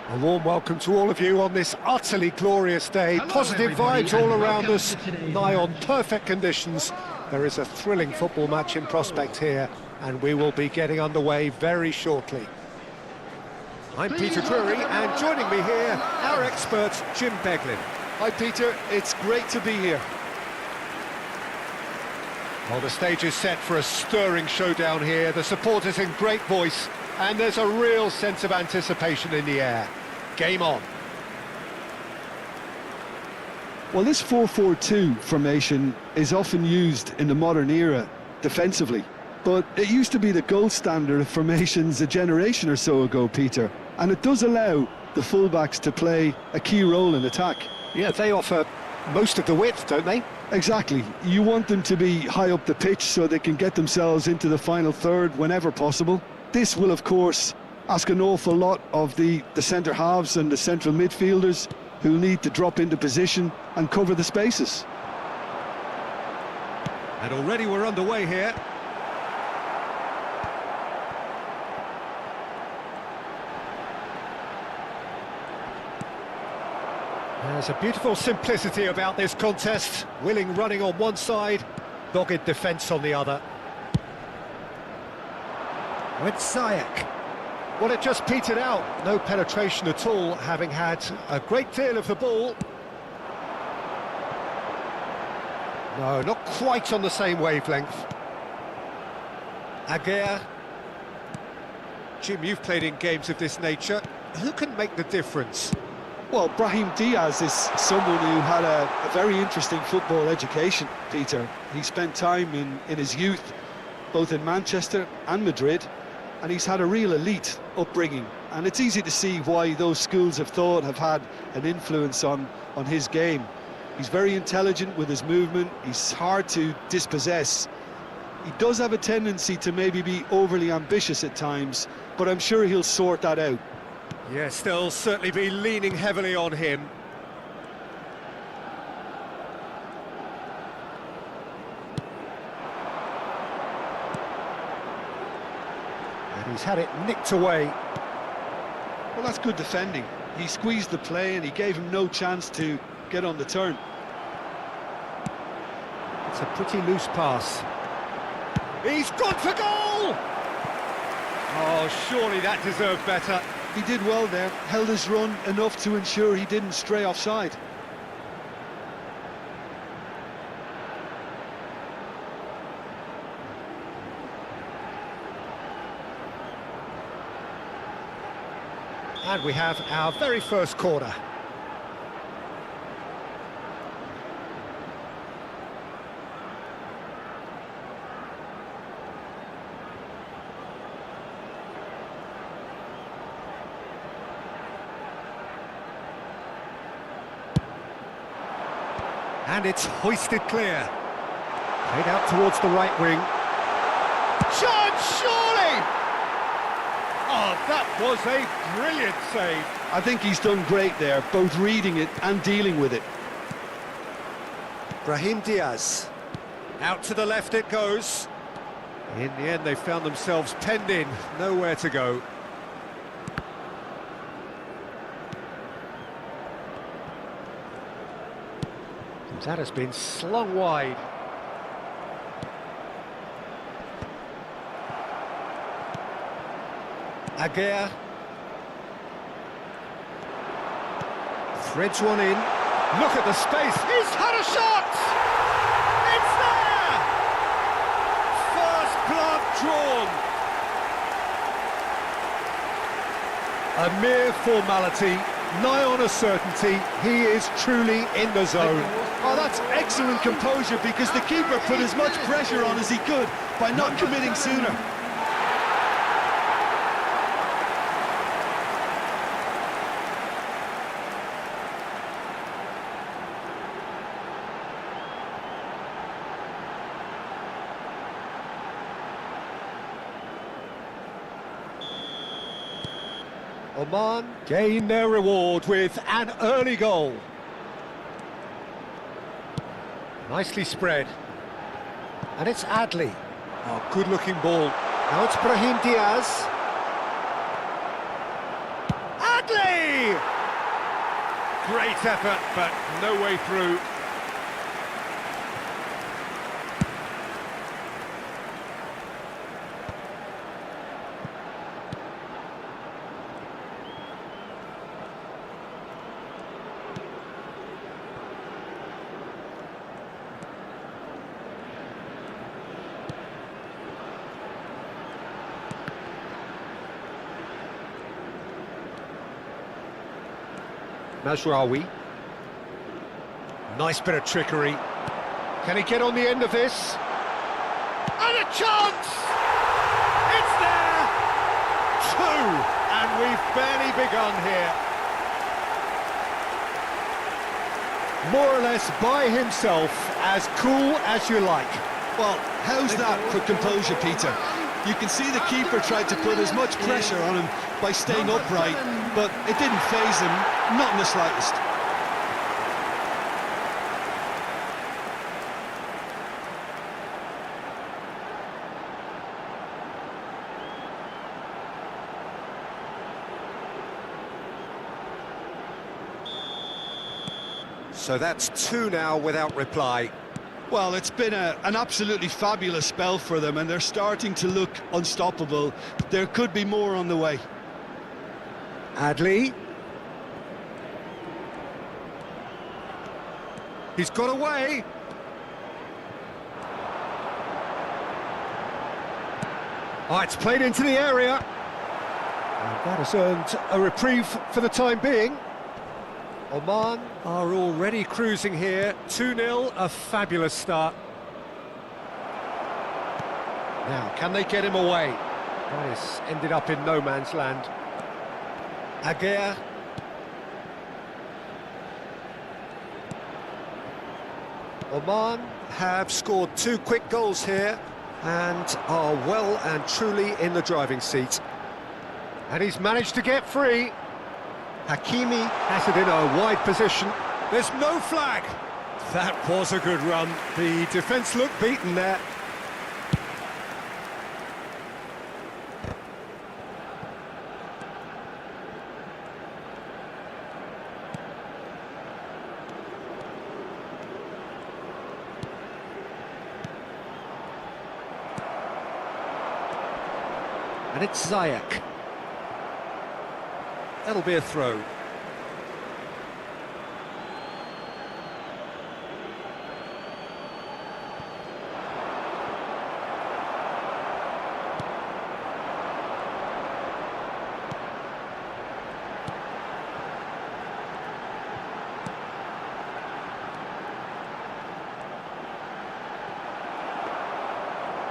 A warm welcome to all of you on this utterly glorious day. Hello, Positive everybody, vibes all and around welcome us, to today's nigh on match. perfect conditions. There is a thrilling football match in prospect here, and we will be getting underway very shortly. I'm Peter Drury, and joining me here, our expert, Jim Beglin. Hi Peter, it's great to be here. Well, the stage is set for a stirring showdown here. The supporters in great voice, and there's a real sense of anticipation in the air. Game on. Well, this 4-4-2 formation is often used in the modern era defensively, but it used to be the gold standard of formations a generation or so ago, Peter, and it does allow the fullbacks to play a key role in attack. Yeah, they offer most of the width, don't they? Exactly. You want them to be high up the pitch so they can get themselves into the final third whenever possible. This will, of course, ask an awful lot of the centre halves and the central midfielders who need to drop into position and cover the spaces. And already we're underway here. There's a beautiful simplicity about this contest. Willing running on one side, dogged defence on the other. With Ziyech. Well, it just petered out. No penetration at all, having had a great deal of the ball. No, not quite on the same wavelength. Aguirre. Jim, you've played in games of this nature. Who can make the difference? Well, Brahim Diaz is someone who had a very interesting football education, Peter. He spent time in his youth, both in Manchester and Madrid, and he's had a real elite upbringing. And it's easy to see why those schools of thought have had an influence on his game. He's very intelligent with his movement, he's hard to dispossess. He does have a tendency to maybe be overly ambitious at times, but I'm sure he'll sort that out. Yes, they'll certainly be leaning heavily on him. And he's had it nicked away. Well, that's good defending. He squeezed the play and he gave him no chance to get on the turn. It's a pretty loose pass. He's gone for goal! Oh, surely that deserved better. He did well there, held his run enough to ensure he didn't stray offside. And we have our very first corner. And it's hoisted clear. Played out towards the right wing. Chance, surely! Oh, that was a brilliant save. I think he's done great there, both reading it and dealing with it. Brahim Diaz. Out to the left it goes. In the end, they found themselves penned in, nowhere to go. That has been slung wide. Aguirre. Threads one in. Look at the space. He's had a shot! It's there! First blood drawn. A mere formality, nigh on a certainty. He is truly in the zone. Oh, that's excellent composure because the keeper put as much pressure on as he could by not committing sooner. Oman gain their reward with an early goal. Nicely spread. And it's Adli. Oh, good-looking ball. Now it's Brahim Diaz. Adli! Great effort, but no way through. Mazraoui. Nice bit of trickery. Can he get on the end of this? And a chance! It's there! Two! And we've barely begun here. More or less by himself, as cool as you like. Well, how's that for composure, Peter? You can see the keeper tried to put as much pressure on him by staying upright, but it didn't faze him, not in the slightest. So that's two now without reply. Well, it's been an absolutely fabulous spell for them, and they're starting to look unstoppable. There could be more on the way. Adli. He's got away. Oh, it's played into the area. And that has earned a reprieve for the time being. Oman are already cruising here. 2-0, a fabulous start. Now, can they get him away? That has ended up in no man's land. Aguirre. Oman have scored 2 quick goals here and are well and truly in the driving seat. And he's managed to get free. Hakimi has it in a wide position. There's no flag. That was a good run. The defence looked beaten there. And it's Ziyech. That'll be a throw.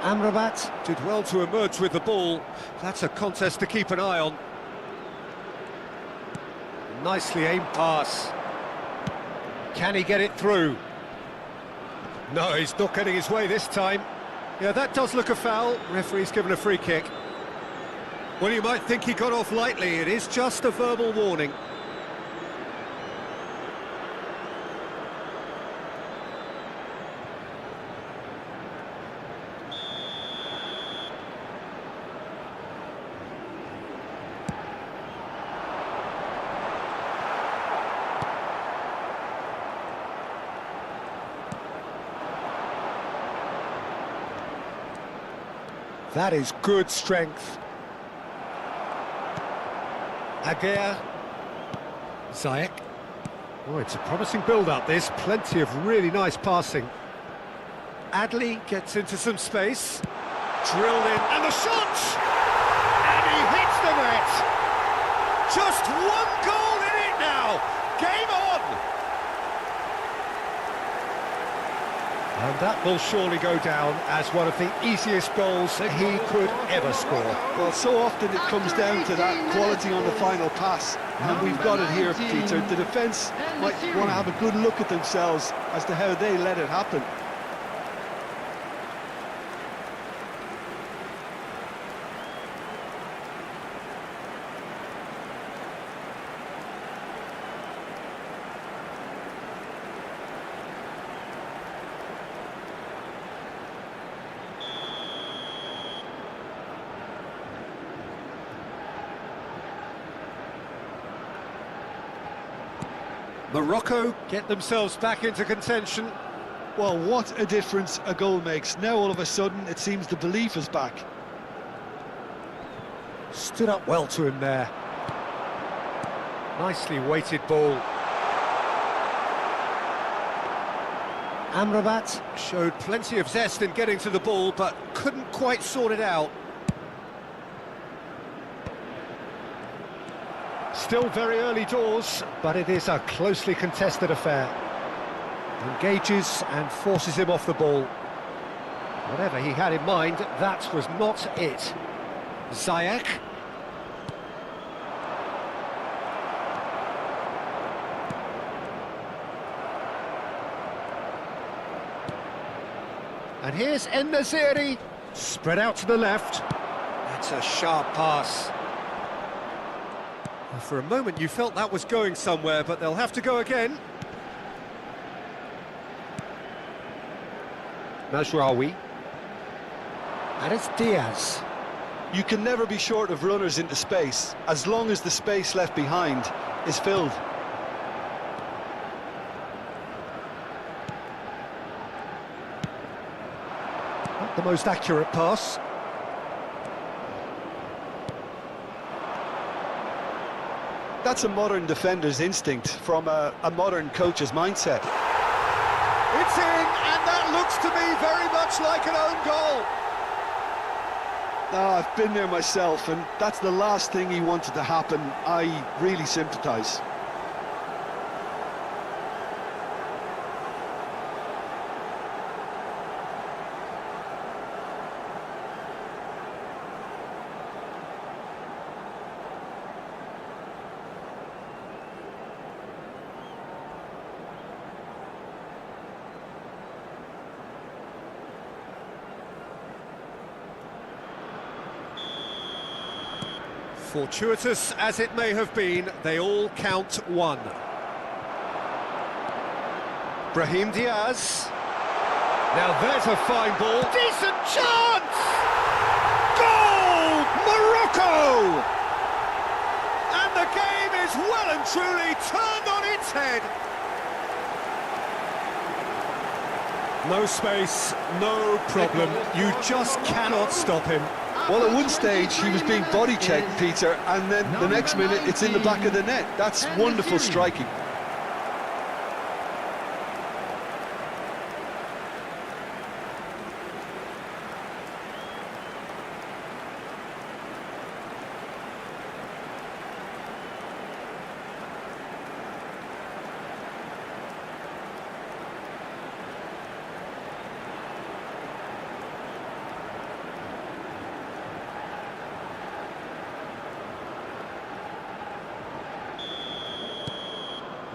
Amrabat did well to emerge with the ball. That's a contest to keep an eye on. Nicely aimed pass. Can he get it through? No, he's not getting his way this time. Yeah, that does look a foul. Referee's given a free kick. Well, you might think he got off lightly. It is just a verbal warning. That is good strength. Aguirre. Ziyech. Oh, it's a promising build-up, this. Plenty of really nice passing. Adli gets into some space. Drilled in, and the shot! And he hits the net! Just one goal in it now! Game on! And that will surely go down as one of the easiest goals that he could ever score. Well, so often it comes down to that quality on the final pass, and we've got it here, Peter. The defence might want to have a good look at themselves as to how they let it happen. Morocco get themselves back into contention. Well, what a difference a goal makes. Now all of a sudden it seems the belief is back. Stood up well to him there. Nicely weighted ball. Amrabat showed plenty of zest in getting to the ball, but couldn't quite sort it out. Still very early doors, but it is a closely contested affair. Engages and forces him off the ball. Whatever he had in mind, that was not it. Ziyech. And here's En-Nesyri, spread out to the left. That's a sharp pass. Well, for a moment you felt that was going somewhere, but they'll have to go again. Mazraoui. And it's Diaz. You can never be short of runners into space, as long as the space left behind is filled. Not the most accurate pass. That's a modern defender's instinct from a modern coach's mindset. It's in, and that looks to me very much like an own goal. I've been there myself, and that's the last thing he wanted to happen. I really sympathise. Fortuitous as it may have been, they all count one. Brahim Diaz. Now there's a fine ball. Decent chance! Goal! Morocco! And the game is well and truly turned on its head. No space, no problem. You just cannot stop him. Well, at one stage he was being body checked, Peter, and then the next minute it's in the back of the net. That's wonderful striking.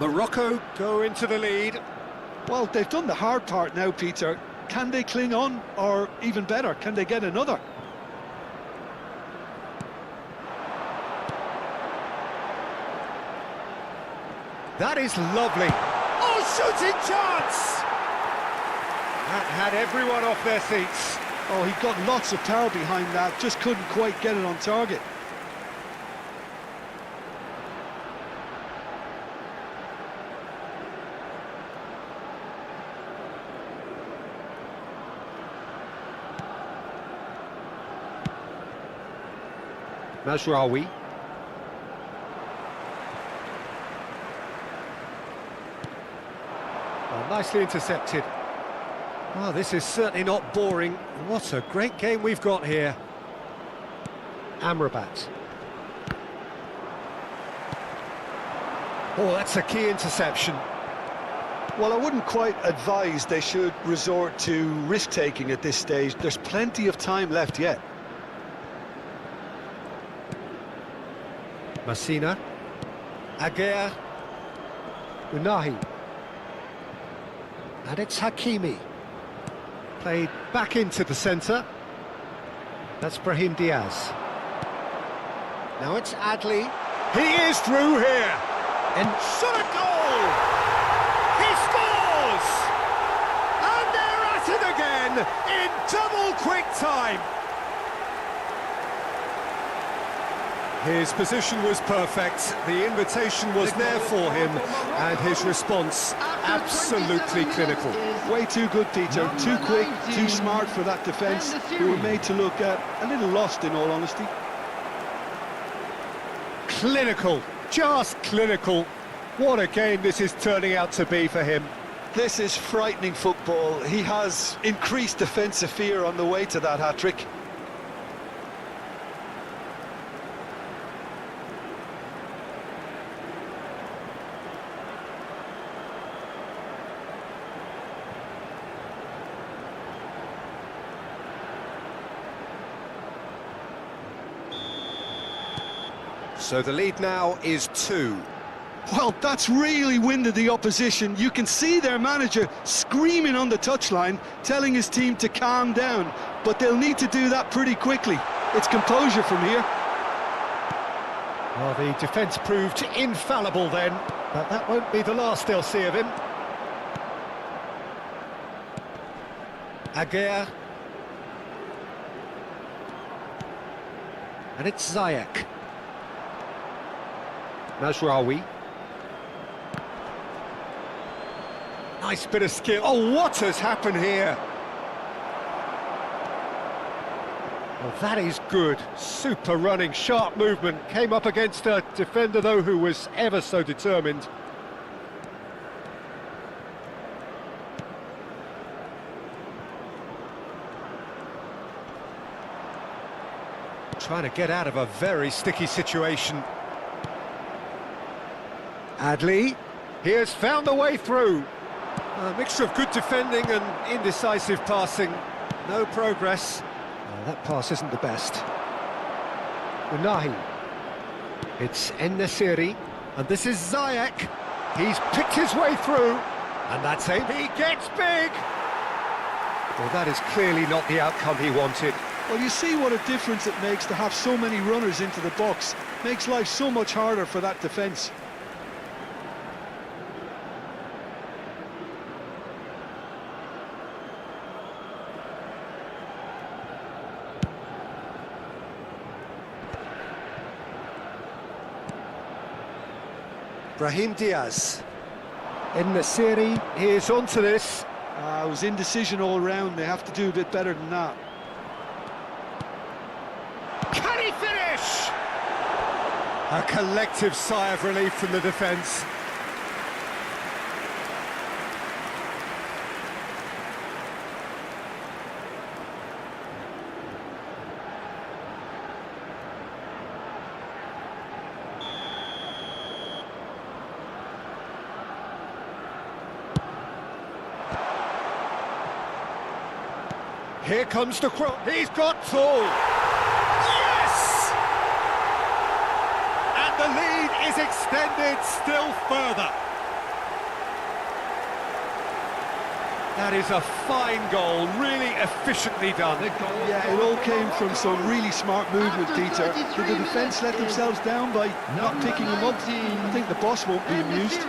Morocco go into the lead. Well, they've done the hard part now, Peter. Can they cling on, or even better, can they get another? That is lovely. Oh, shooting chance! That had everyone off their seats. Oh, he got lots of power behind that, just couldn't quite get it on target. Mazraoui. Oh, nicely intercepted. Oh, this is certainly not boring. What a great game we've got here. Amrabat. Oh, that's a key interception. Well, I wouldn't quite advise they should resort to risk-taking at this stage. There's plenty of time left yet. Messina, Aguirre, Unahi, and it's Hakimi. Played back into the centre. That's Brahim Diaz. Now it's Adli. He is through here. And shot a goal! He scores! And they're at it again in double quick time. His position was perfect, the invitation was there for him, and his response absolutely clinical. Way too good, Peter. Too quick, too smart for that defence, who were made to look a little lost, in all honesty. Clinical, just clinical. What a game this is turning out to be for him. This is frightening football. He has increased defensive fear on the way to that hat-trick. So the lead now is 2. Well, that's really winded the opposition. You can see their manager screaming on the touchline, telling his team to calm down, but they'll need to do that pretty quickly. It's composure from here. Well, the defence proved infallible then, but that won't be the last they'll see of him. Aguirre. And it's Ziyech. Mazraoui. Nice bit of skill. Oh, what has happened here? Well, that is good. Super running, sharp movement. Came up against a defender, though, who was ever so determined. Trying to get out of a very sticky situation. Adli, he has found a way through. A mixture of good defending and indecisive passing. No progress. That pass isn't the best. Unahi. It's En-Nesyri, and this is Ziyech. He's picked his way through, and that's it. He gets big. Well, that is clearly not the outcome he wanted. Well, you see what a difference it makes to have so many runners into the box. Makes life so much harder for that defence. Brahim Diaz. En-Nesyri, here's onto this. It was indecision all round. They have to do a bit better than that. Can he finish? A collective sigh of relief from the defence. Here comes the cross. He's got full. Yes! And the lead is extended still further. That is a fine goal, really efficiently done. Yeah, it all came from some really smart movement, Peter. Did the defence let themselves down by not picking him up? I think the boss won't be amused.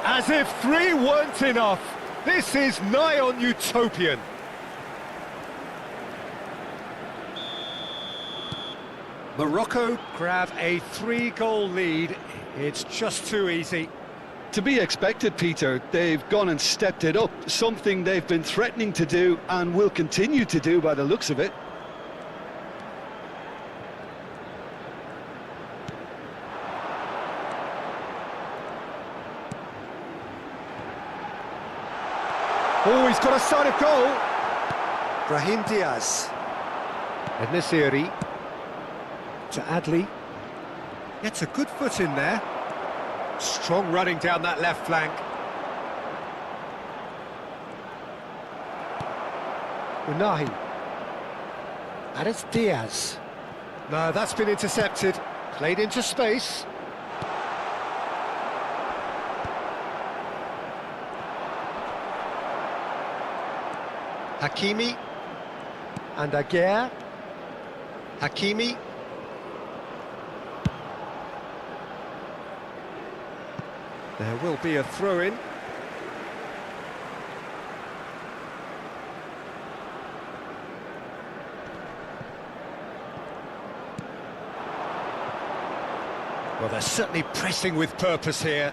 As if 3 weren't enough. This is nigh on utopian. Morocco grab a 3-goal lead. It's just too easy. To be expected, Peter. They've gone and stepped it up, something they've been threatening to do and will continue to do by the looks of it. Oh, he's got a sight of goal. Brahim Diaz. En-Nesyri. To Adli. Gets a good foot in there. Strong running down that left flank. Unahi. And it's Diaz. No, that's been intercepted. Played into space. Hakimi. And Aguirre. Hakimi. There will be a throw-in. Well, they're certainly pressing with purpose here.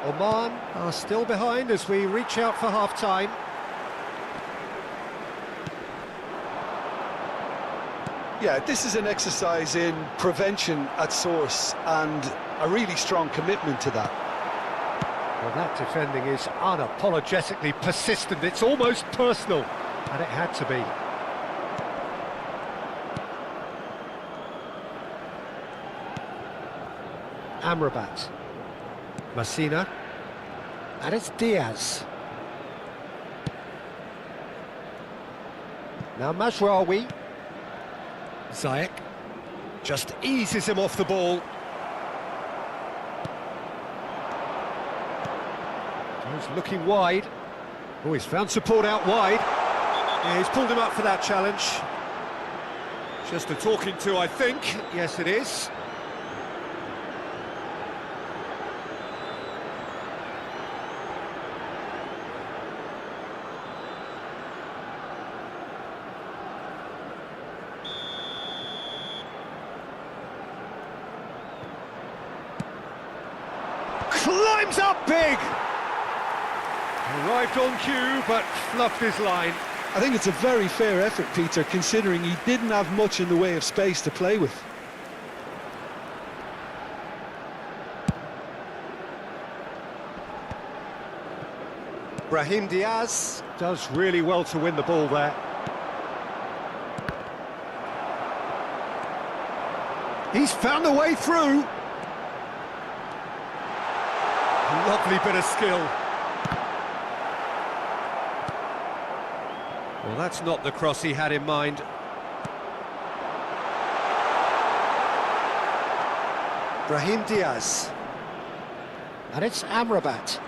Oman are still behind as we reach out for half-time. Yeah, this is an exercise in prevention at source and a really strong commitment to that. Well, that defending is unapologetically persistent. It's almost personal, and it had to be. Amrabat. Messina. And it's Diaz. Now Mazraoui. Ziyech just eases him off the ball. He's looking wide. Oh, he's found support out wide. Yeah, he's pulled him up for that challenge. Just a talking to, I think. Yes, it is. Climbs up big! Arrived on cue, but fluffed his line. I think it's a very fair effort, Peter, considering he didn't have much in the way of space to play with. Brahim Diaz does really well to win the ball there. He's found a way through. Lovely bit of skill. Well, that's not the cross he had in mind. Brahim Diaz. And it's Amrabat.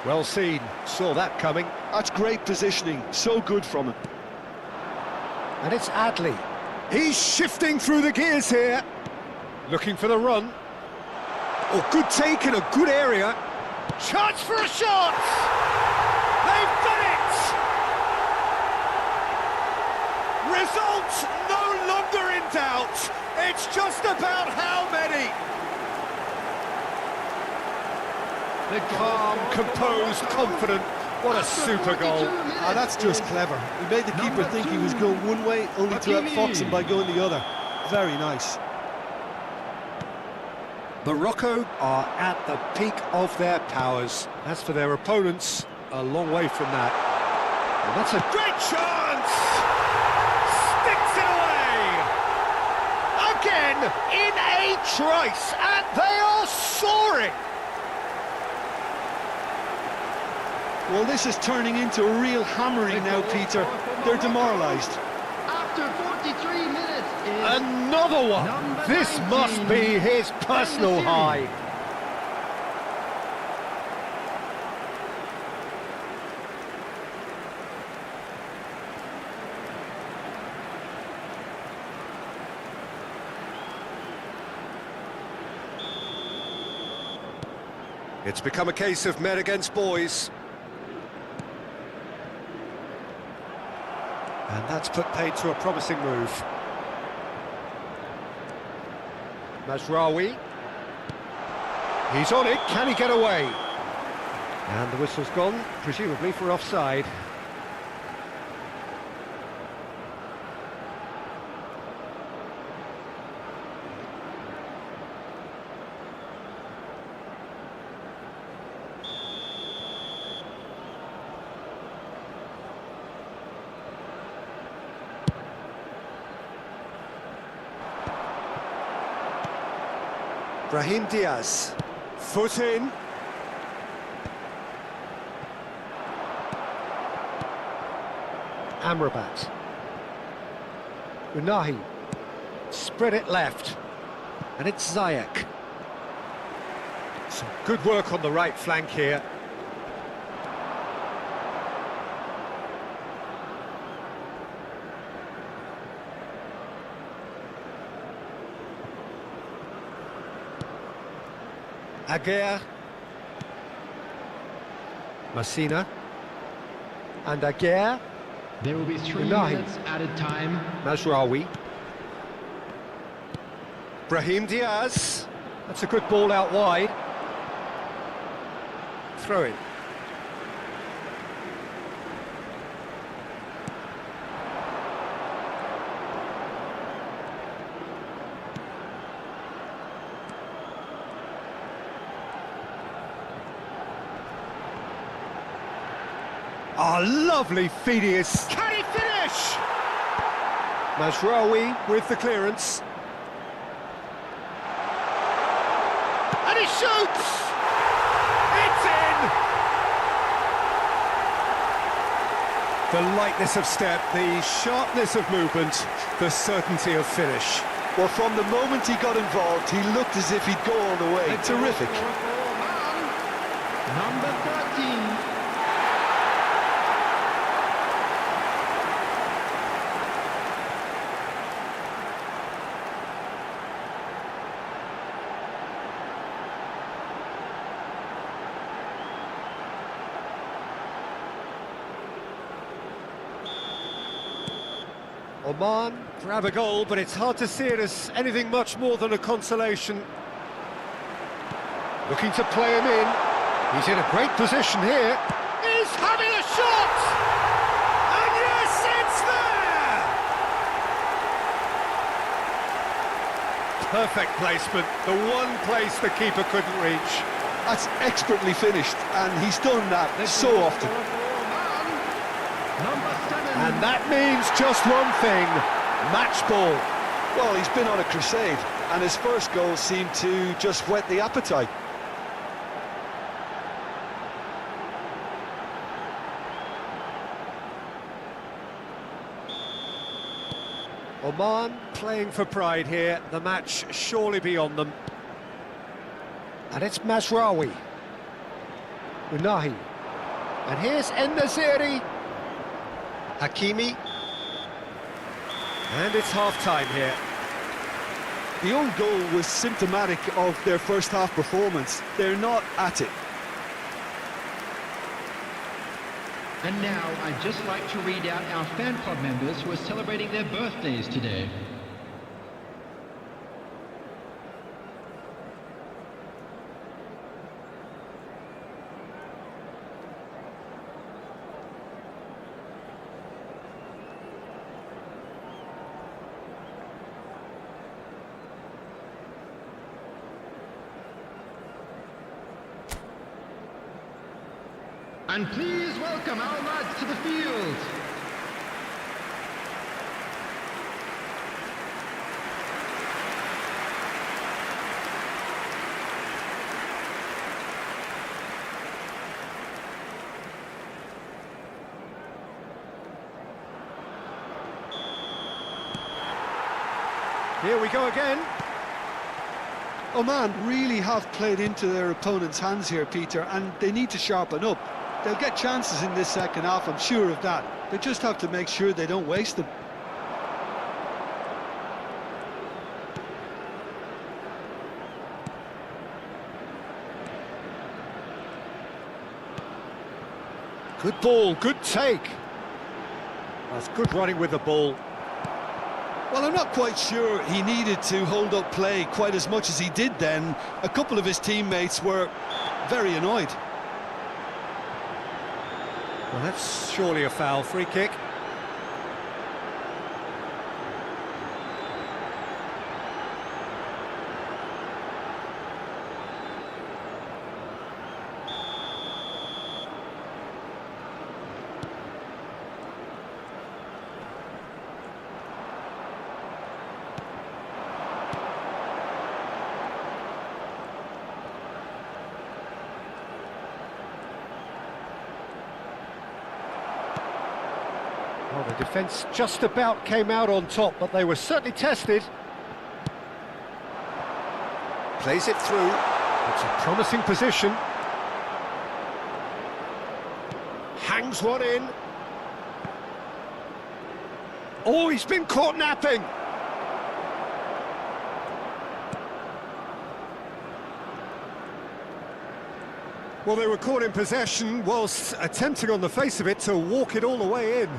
Well seen, saw that coming. That's great positioning, so good from him. And it's Adli. He's shifting through the gears here. Looking for the run. Oh, good take in a good area. Chance for a shot! They've done it! Result no longer in doubt. It's just about how many. The calm, composed, confident. What a super goal. Ah, that's just clever. He made the keeper think he was going one way, only to outfox him by going the other. Very nice. Morocco are at the peak of their powers. As for their opponents, a long way from that. And that's a great chance! Sticks it away! Again, in a trice, and they are soaring! Well, this is turning into a real hammering now, Peter. They're demoralised. After 43 minutes is Another one! This must be his personal high. It's become a case of men against boys. And that's put paid to a promising move. Mazraoui. He's on it, can he get away? And the whistle's gone, presumably for offside. Brahim Diaz, foot in. Amrabat. Unahi, spread it left. And it's Ziyech. Some good work on the right flank here. Aguirre. Messina. And Aguirre. there will be 3 Unahi. minutes added time. Mazraoui. Brahim Diaz. That's a good ball out wide. Throw in. Oh, lovely Phidias. Can he finish? Mazraoui with the clearance. And he shoots! It's in! The lightness of step, the sharpness of movement, the certainty of finish. Well, from the moment he got involved, he looked as if he'd go all the way. Terrific. Number 13. Oman grab a goal, but it's hard to see it as anything much more than a consolation. Looking to play him in. He's in a great position here. He's having a shot! And yes, it's there! Perfect placement, the one place the keeper couldn't reach. That's expertly finished, and he's done that so often. Number 7. And that means just one thing, match ball. Well, he's been on a crusade, and his first goal seemed to just whet the appetite. Oman playing for pride here, the match surely beyond them. And it's Mazraoui. Unahi. And here's En-Nesyri. Hakimi. And it's half-time here. The own goal was symptomatic of their first half performance. They're not at it. And now I'd just like to read out our fan club members who are celebrating their birthdays today. And please welcome our lads to the field. Here we go again. Oman really have played into their opponent's hands here, Peter, and they need to sharpen up. They'll get chances in this second half, I'm sure of that. They just have to make sure they don't waste them. Good ball, good take. That's good running with the ball. Well, I'm not quite sure he needed to hold up play quite as much as he did then. A couple of his teammates were very annoyed. Well, that's surely a foul. Free kick. Well, the defence just about came out on top, but they were certainly tested. Plays it through. It's a promising position. Hangs one in. Oh, he's been caught napping. Well, they were caught in possession whilst attempting on the face of it to walk it all the way in.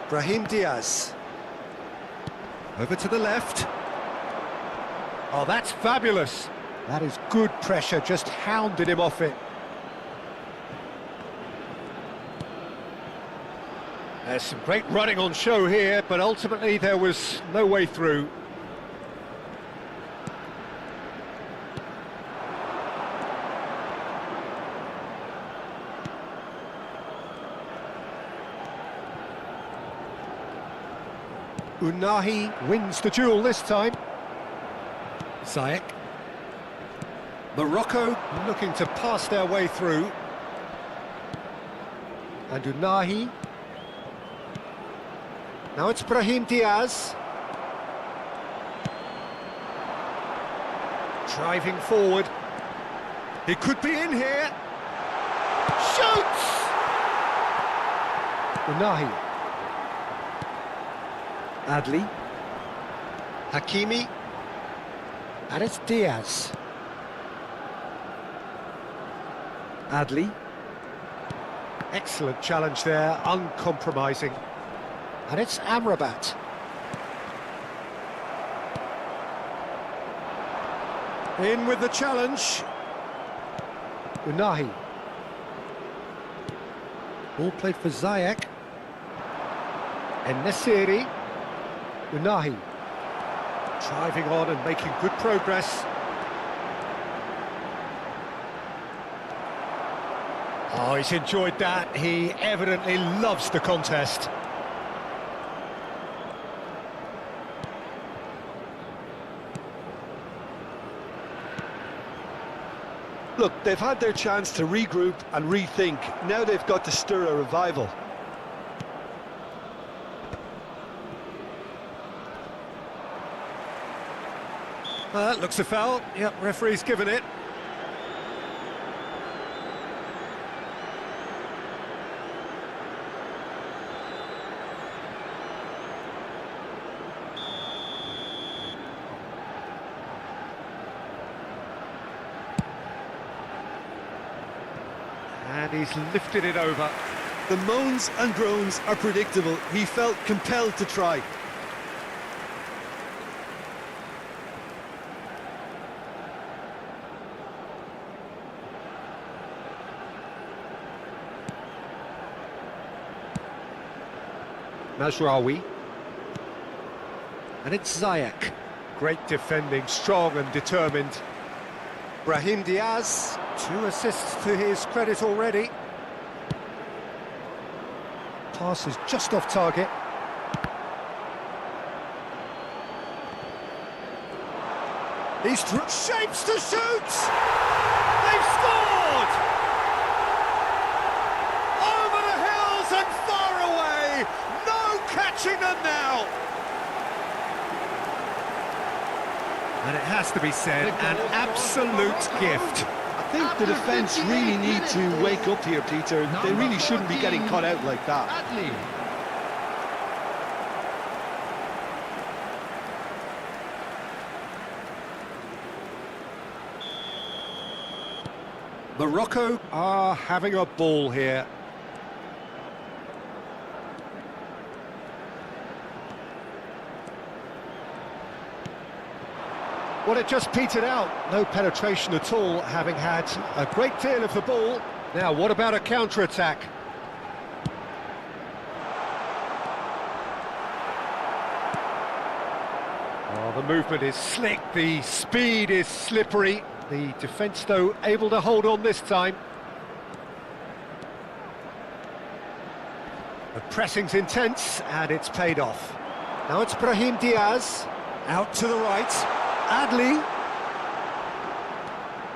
Brahim Diaz. Over to the left. Oh, that's fabulous. That is good pressure, just hounded him off it. There's some great running on show here, but ultimately there was no way through. Unahi wins the duel this time. Ziyech. Morocco looking to pass their way through. And Unahi. Now it's Brahim Diaz. Driving forward. He could be in here. Shoots! Unahi. Adli. Hakimi. And it's Diaz. Adli. Excellent challenge there, uncompromising. And it's Amrabat. In with the challenge. Unahi. Ball played for Ziyech. En-Nesyri. Unahi. Driving on and making good progress. Oh, he's enjoyed that. He evidently loves the contest. Look, they've had their chance to regroup and rethink. Now they've got to stir a revival. That looks a foul. Yep, referee's given it. And he's lifted it over. The moans and groans are predictable. He felt compelled to try. Mazraoui. And it's Ziyech. Great defending, strong and determined. Brahim Diaz, 2 assists to his credit already. Pass is just off target. He's shapes to shoot! They've scored! Over the hills and far away! No catching them now! And it has to be said, an absolute gift. I think the defence really need to wake up here, Peter. They really shouldn't be getting caught out like that. Adli. Morocco are having a ball here. Well, it just petered out. No penetration at all, having had a great deal of the ball. Now, what about a counter-attack? Oh, the movement is slick, the speed is slippery. The defence, though, able to hold on this time. The pressing's intense, and it's paid off. Now it's Brahim Diaz, out to the right. Adli.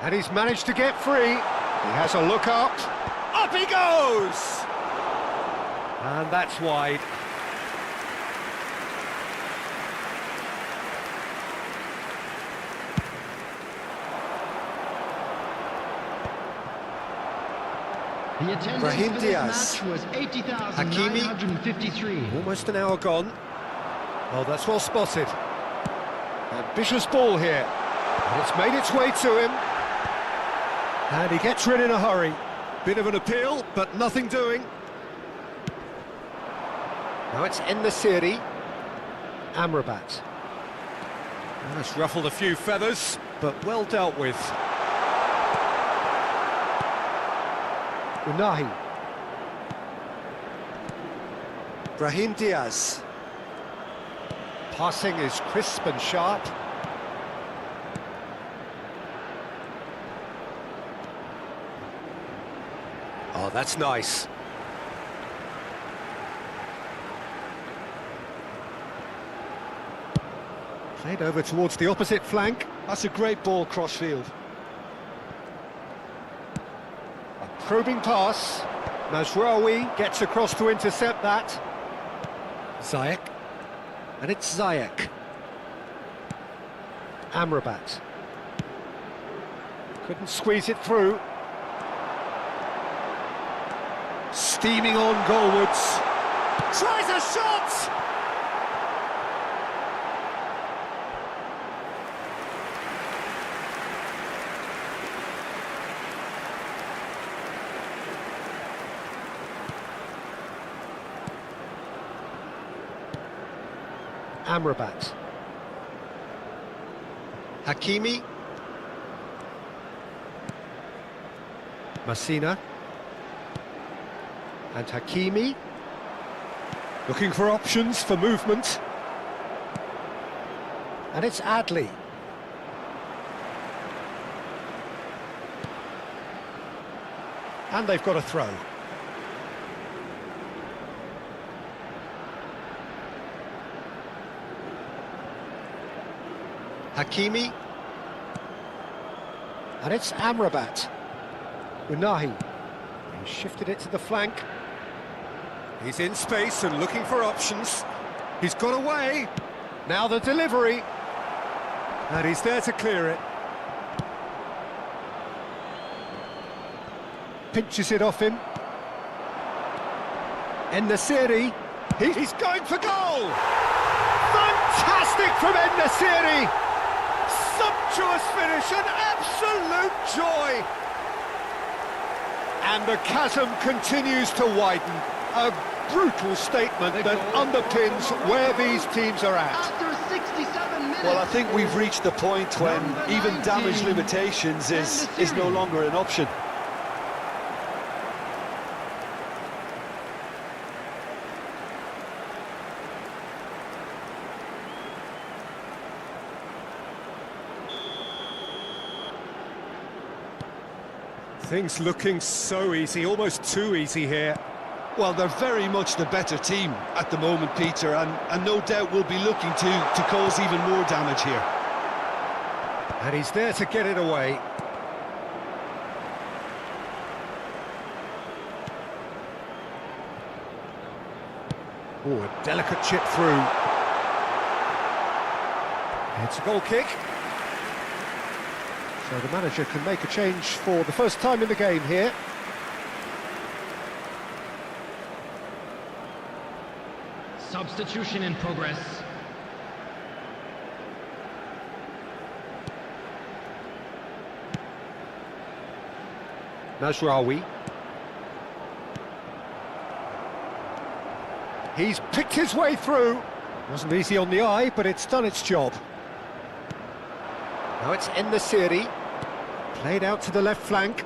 And he's managed to get free. He has a look up. Up he goes! And that's wide. The attendance Brahim for Diaz. this match was 80,953. Almost an hour gone. Oh, that's well spotted. Ambitious ball here. And it's made its way to him. And he gets rid in a hurry. Bit of an appeal, but nothing doing. Now it's En-Nesyri. Amrabat. That's ruffled a few feathers, but well dealt with. Unahi. Brahim Diaz. Passing is crisp and sharp. Oh, that's nice. Played over towards the opposite flank. That's a great ball cross-field. A probing pass. Mazraoui gets across to intercept that. Ziyech. And it's Ziyech. Amrabat. Couldn't squeeze it through. Steaming on goalwards. Tries a shot! Amrabat. Hakimi. Masina. And Hakimi. Looking for options for movement. And it's Adli. And they've got a throw. Hakimi. And it's Amrabat. Unahi. He shifted it to the flank. He's in space and looking for options. He's got away. Now the delivery. And he's there to clear it. Pinches it off him. En-Nesyri. He's going for goal! Fantastic from En-Nesyri! Sumptuous finish, an absolute joy! And the chasm continues to widen. A brutal statement that underpins where these teams are at. After 67 minutes. Well, I think we've reached the point when even damage limitations is no longer an option. Things looking so easy, almost too easy here. Well, they're very much the better team at the moment, Peter, and no doubt will be looking to cause even more damage here. And he's there to get it away. Oh, a delicate chip through. It's a goal kick. So the manager can make a change for the first time in the game here. Substitution in progress. Mazraoui. He's picked his way through. Wasn't easy on the eye, but it's done its job. Now it's En-Nesyri. Played out to the left flank.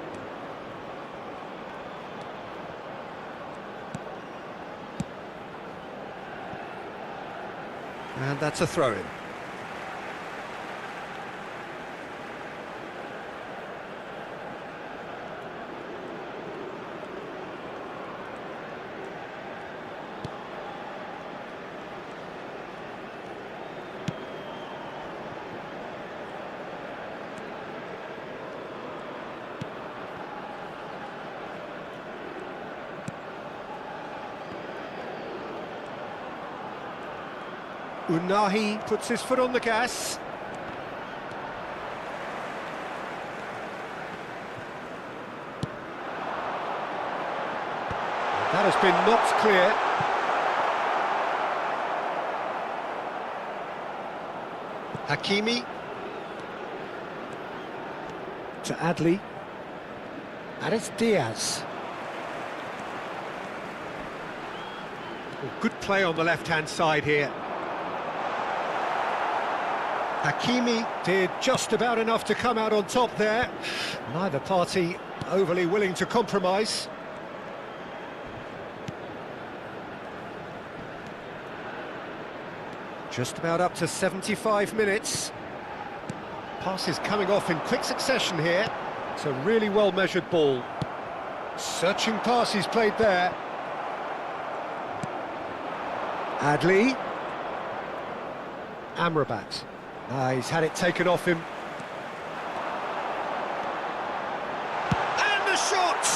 And that's a throw-in. Unahi puts his foot on the gas. That has been knocked clear. Hakimi. To Adli. And it's Diaz. Oh, good play on the left-hand side here. Hakimi did just about enough to come out on top there. Neither party overly willing to compromise. Just about up to 75 minutes. Passes coming off in quick succession here. It's a really well-measured ball. Searching pass he's played there. Adli. Amrabat. He's had it taken off him. And the shot!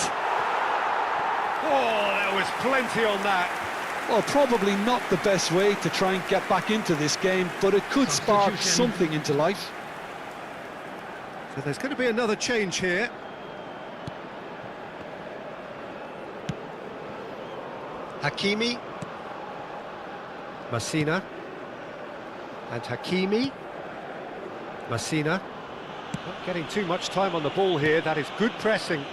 Oh, there was plenty on that. Well, probably not the best way to try and get back into this game, but it could spark something into life. So there's going to be another change here. Hakimi. Masina. And Hakimi. Masina. Not getting too much time on the ball here. That is good pressing.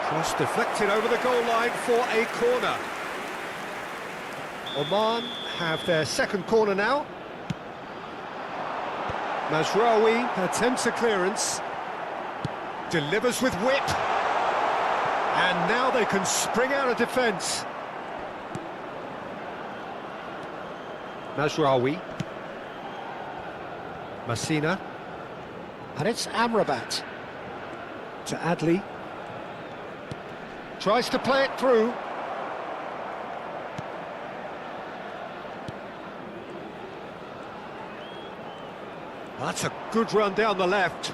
Cross deflected over the goal line for a corner. Oman have their second corner now. Mazraoui attempts a clearance. Delivers with whip. And now they can spring out of defence. Mazraoui. Masina. And it's Amrabat. To Adli. Tries to play it through. That's a good run down the left.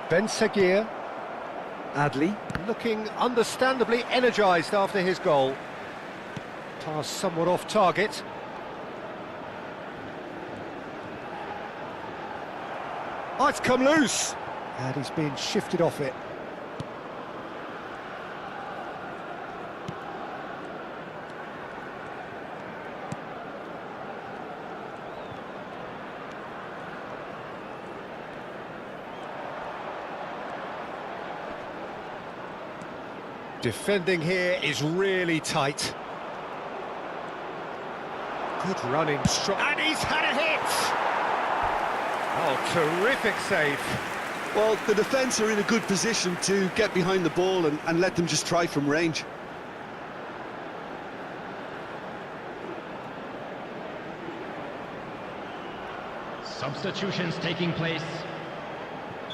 Ben Seguir. Adli, looking understandably energised after his goal. Pass somewhat off target. Oh, it's come loose. And he's been shifted off it. Defending here is really tight. Good running, strong, and he's had a hit! Oh, terrific save. Well, the defence are in a good position to get behind the ball and let them just try from range. Substitutions taking place.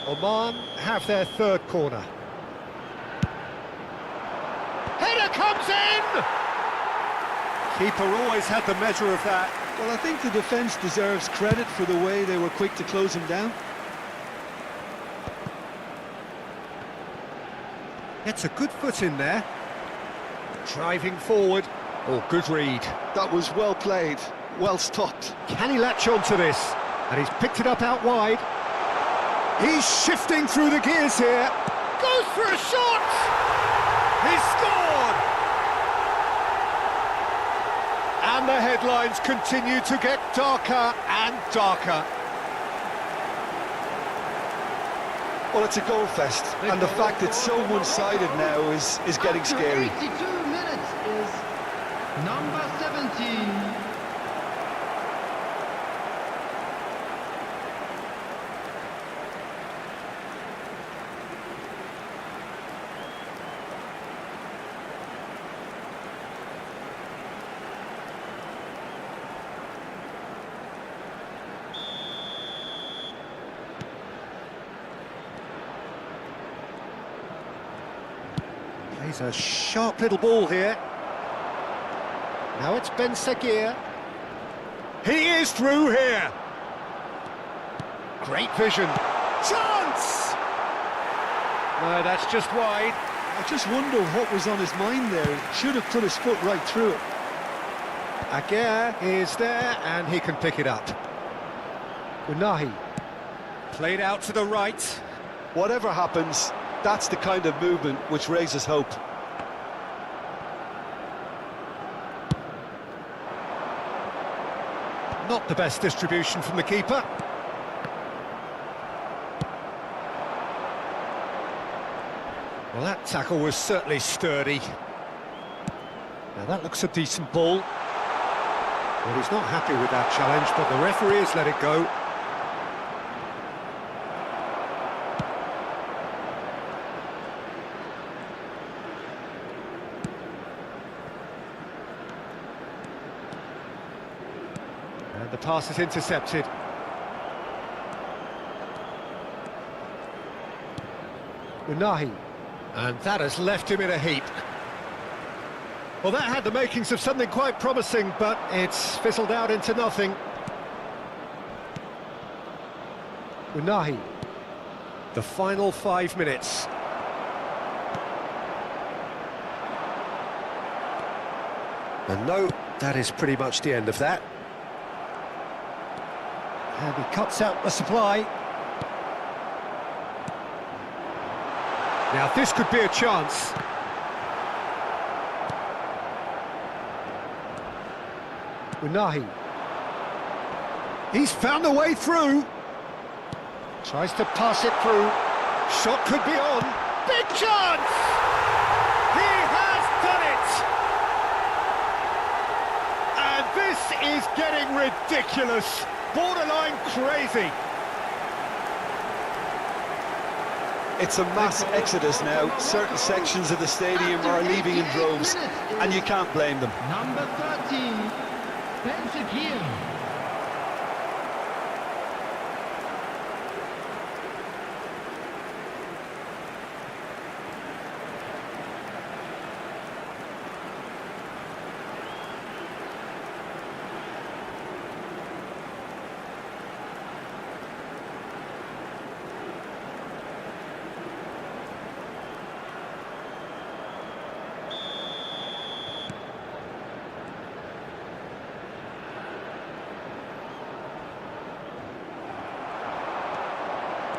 Oman have their third corner. Header comes in! Keeper always had the measure of that. Well, I think the defence deserves credit for the way they were quick to close him down. Gets a good foot in there. Driving forward. Oh, good read. That was well played, well stopped. Can he latch on to this? And he's picked it up out wide. He's shifting through the gears here. Goes for a shot! He scored! And the headlines continue to get darker and darker. Well, it's a goal fest, and the fact it's so one-sided now is getting scary. 82 minutes is number 17. Plays a sharp little ball here. Now it's Ben Seguir. He is through here. Great vision. Chance! No, that's just wide. I just wonder what was on his mind there. He should have put his foot right through it. Aguirre is there, and he can pick it up. Unahi. Played out to the right. Whatever happens, that's the kind of movement which raises hope. Not the best distribution from the keeper. Well, that tackle was certainly sturdy. Now that looks a decent ball. Well, he's not happy with that challenge, but the referee has let it go. And the pass is intercepted. Unahi. And that has left him in a heap. Well, that had the makings of something quite promising, but it's fizzled out into nothing. Unahi. The final 5 minutes. And no, that is pretty much the end of that. And he cuts out the supply. Now this could be a chance. Unahi. He's found a way through. Tries to pass it through. Shot could be on. Big chance! He has done it! And this is getting ridiculous. Borderline crazy. It's a mass exodus now. Certain sections of the stadium are leaving in droves, and you can't blame them. Number 13, Benzema.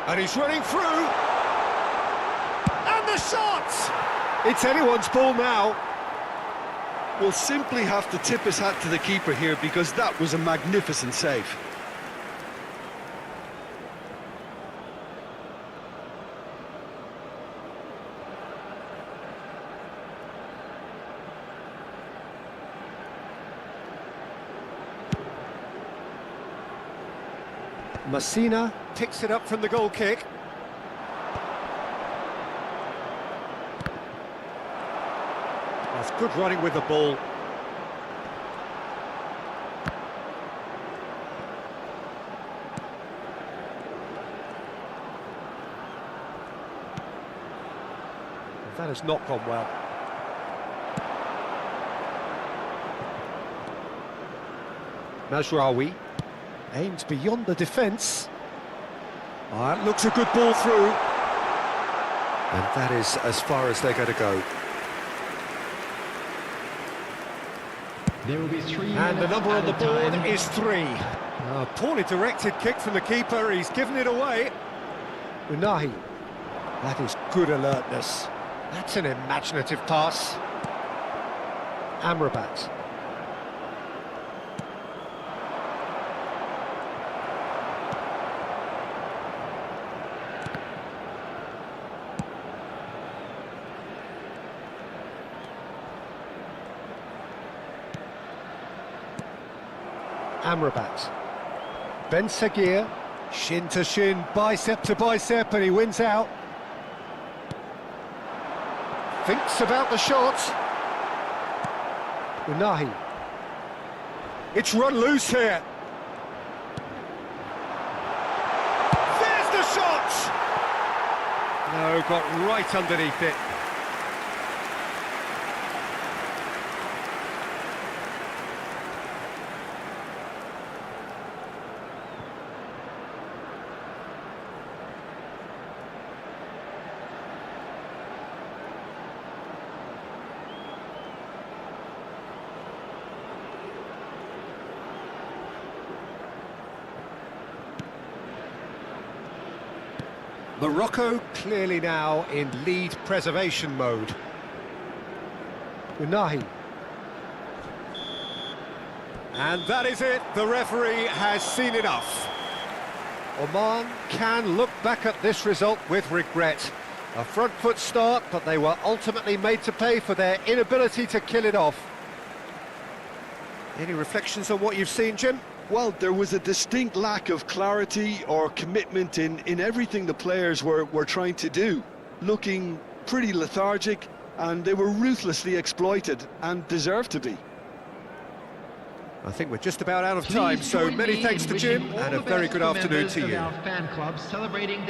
And he's running through. And the shot! It's anyone's ball now. We'll simply have to tip his hat to the keeper here, because that was a magnificent save. Messina picks it up from the goal kick. That's good running with the ball. That has not gone well. Mazraoui aims beyond the defence. Oh, that looks a good ball through. And that is as far as they're going to go. There will be 3 And the number on the board time. is 3. A poorly directed kick from the keeper, he's given it away. Unahi. That is good alertness. That's an imaginative pass. Amrabat. Amrabat. Ben Seguir, shin to shin, bicep to bicep, and he wins out. Thinks about the shot. Unahi. It's run loose here. There's the shot! No, got right underneath it. Morocco clearly now in lead preservation mode. Unahi. And that is it, the referee has seen enough. Oman can look back at this result with regret. A front foot start, but they were ultimately made to pay for their inability to kill it off. Any reflections on what you've seen, Jim? Well, there was a distinct lack of clarity or commitment in everything the players were trying to do. Looking pretty lethargic, and they were ruthlessly exploited and deserved to be. I think we're just about out of time, so many thanks to Jim, and a very good afternoon to you. Our fan club celebrating their